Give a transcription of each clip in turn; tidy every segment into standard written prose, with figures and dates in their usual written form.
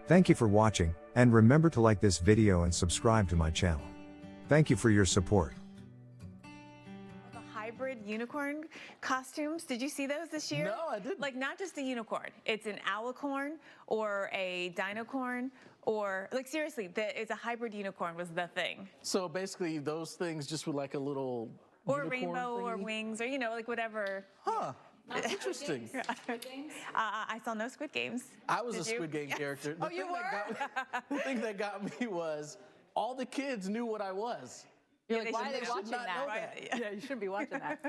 Thank you for watching, and remember to like this video and subscribe to my channel. Thank you for your support. The hybrid unicorn costumes, did you see those this year? No, I didn't. Like, not just a unicorn, it's an alicorn or a dinocorn, or like seriously, it's a hybrid unicorn was the thing. So basically those things just with like a little or unicorn rainbow thingy? or wings, or like whatever. Huh. Interesting. I saw no Squid Games. I was Did a Squid you? Game character. Oh, you were? The thing that got me was all the kids knew what I was. You're Yeah, like, why are they they should watching not that? know that. Yeah, you shouldn't be watching that.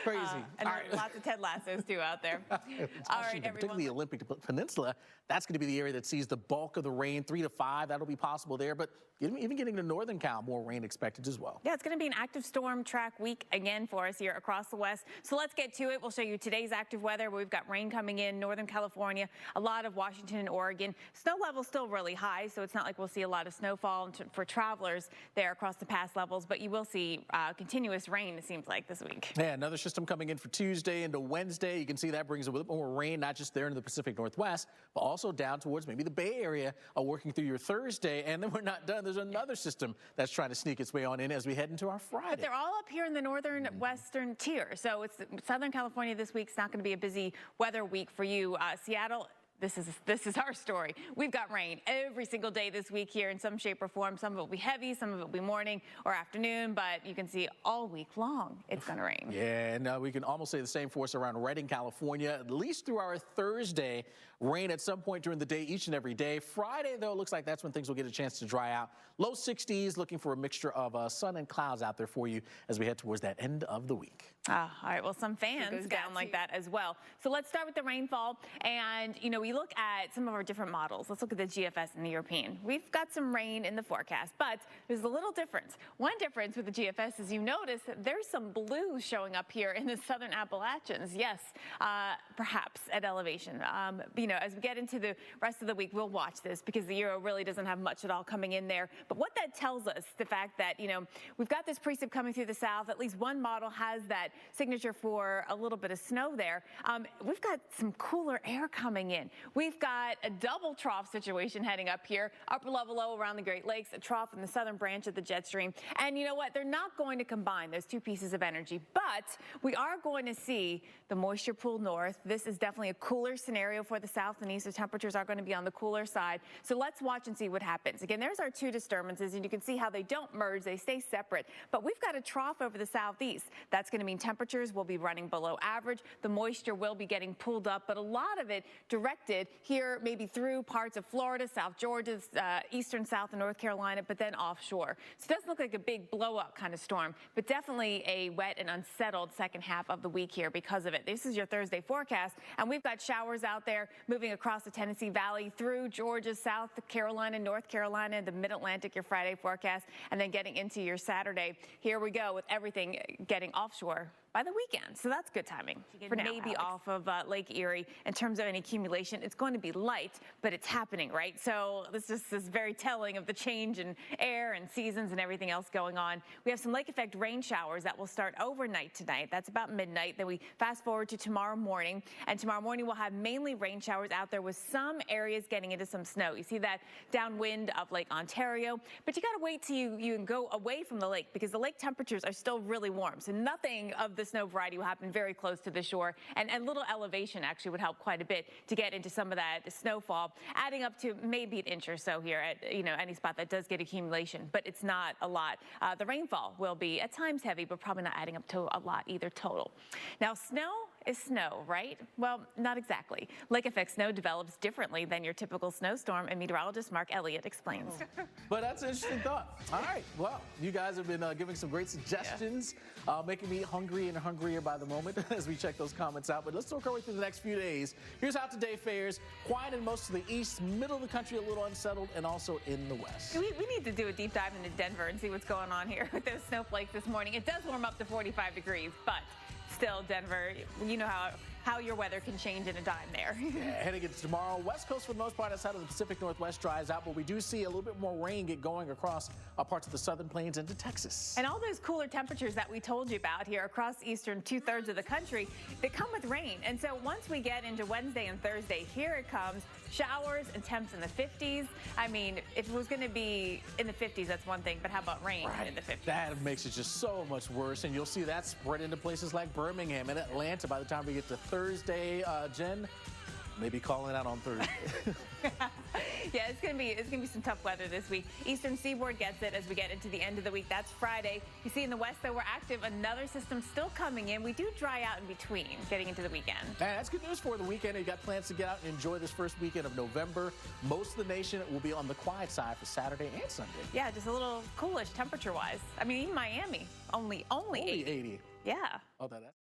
Crazy. And All right. lots of Ted Lassos too out there. All right, Particularly everyone. Olympic Peninsula, that's going to be the area that sees the bulk of the rain, 3 to 5. That'll be possible there. But even getting to northern Cal, more rain expected as well. Yeah, it's going to be an active storm track week again for us here across the west. So let's get to it. We'll show you today's active weather. We've got rain coming in Northern California, a lot of Washington and Oregon. Snow level's still really high, so it's not like we'll see a lot of snowfall for travelers there across the pass levels, but you will see continuous rain, it seems like, this week. Yeah, another system coming in for Tuesday into Wednesday. You can see that brings a little more rain, not just there in the Pacific Northwest, but also down towards maybe the Bay Area, working through your Thursday. And then we're not done. There's another system that's trying to sneak its way on in as we head into our Friday. But they're all up here in the northern western tier. So it's Southern California this week's not going to be a busy weather week for you. Seattle, this is our story. We've got rain every single day this week here in some shape or form. Some of it will be heavy, some of it will be morning or afternoon, but you can see all week long it's going to rain. Yeah, and we can almost say the same for us around Redding, California, at least through our Thursday. Rain at some point during the day, each and every day. Friday, though, it looks like that's when things will get a chance to dry out. Low 60s, looking for a mixture of sun and clouds out there for you as we head towards that end of the week. All right, well, some fans down like that as well. So let's start with the rainfall. And, we look at some of our different models. Let's look at the GFS and the European. We've got some rain in the forecast, but there's a little difference. One difference with the GFS is you notice that there's some blue showing up here in the southern Appalachians. Yes, perhaps at elevation. As we get into the rest of the week, we'll watch this because the Euro really doesn't have much at all coming in there. But what that tells us, the fact that, we've got this precip coming through the south. At least one model has that signature for a little bit of snow there. We've got some cooler air coming in. We've got a double trough situation heading up here, upper level low around the Great Lakes, a trough in the southern branch of the jet stream. And you know what? They're not going to combine those two pieces of energy, but we are going to see the moisture pool north. This is definitely a cooler scenario for the south and east. The temperatures are going to be on the cooler side. So let's watch and see what happens. Again, there's our two disturbances, and you can see how they don't merge. They stay separate. But we've got a trough over the southeast. That's going to mean temperatures will be running below average. The moisture will be getting pulled up, but a lot of it directed here maybe through parts of Florida, South Georgia, eastern South and North Carolina, but then offshore. So it doesn't look like a big blow-up kind of storm, but definitely a wet and unsettled second half of the week here because of it. This is your Thursday forecast, and we've got showers out there moving across the Tennessee Valley through Georgia, South Carolina, North Carolina, the Mid-Atlantic, your Friday forecast, and then getting into your Saturday. Here we go with everything getting offshore by the weekend. So that's good timing for now. Maybe off of Lake Erie in terms of any accumulation. It's going to be light, but it's happening, right? So this is very telling of the change in air and seasons and everything else going on. We have some lake effect rain showers that will start overnight tonight. That's about midnight. Then we fast forward to tomorrow morning, and tomorrow morning we'll have mainly rain showers out there with some areas getting into some snow. You see that downwind of Lake Ontario, but you got to wait till you can go away from the lake because the lake temperatures are still really warm. So nothing of the snow variety will happen very close to the shore, and little elevation actually would help quite a bit to get into some of that snowfall, adding up to maybe an inch or so here at any spot that does get accumulation, but it's not a lot. The rainfall will be at times heavy, but probably not adding up to a lot either total. Now, snow is snow, right? Well, not exactly. Lake effect snow develops differently than your typical snowstorm, and meteorologist Mark Elliott explains. But that's an interesting thought. All right, well, you guys have been giving some great suggestions, making me hungry and hungrier by the moment as we check those comments out. But let's work our way through the next few days. Here's how today fares. Quiet in most of the east, middle of the country a little unsettled, and also in the west. We need to do a deep dive into Denver and see what's going on here with those snowflakes this morning. It does warm up to 45 degrees, but still, Denver, you know how your weather can change in a dime there. Heading into tomorrow, West Coast for the most part outside of the Pacific Northwest dries out, but we do see a little bit more rain get going across parts of the southern plains into Texas. And all those cooler temperatures that we told you about here across the eastern 2/3 of the country, they come with rain. And so once we get into Wednesday and Thursday, here it comes. Showers and temps in the 50s. I mean, if it was going to be in the 50s, that's one thing, but how about rain in the 50s? That makes it just so much worse, and you'll see that spread into places like Birmingham and Atlanta by the time we get to Thursday. Jen, maybe calling out on Thursday. Yeah, it's gonna be some tough weather this week. Eastern seaboard gets it as we get into the end of the week. That's Friday. You see in the west, though, we're active. Another system still coming in. We do dry out in between getting into the weekend. And that's good news for the weekend. You got plans to get out and enjoy this first weekend of November. Most of the nation will be on the quiet side for Saturday and Sunday. Yeah, just a little coolish temperature-wise. I mean, even Miami, only 80. Only 80. Yeah. Oh, that.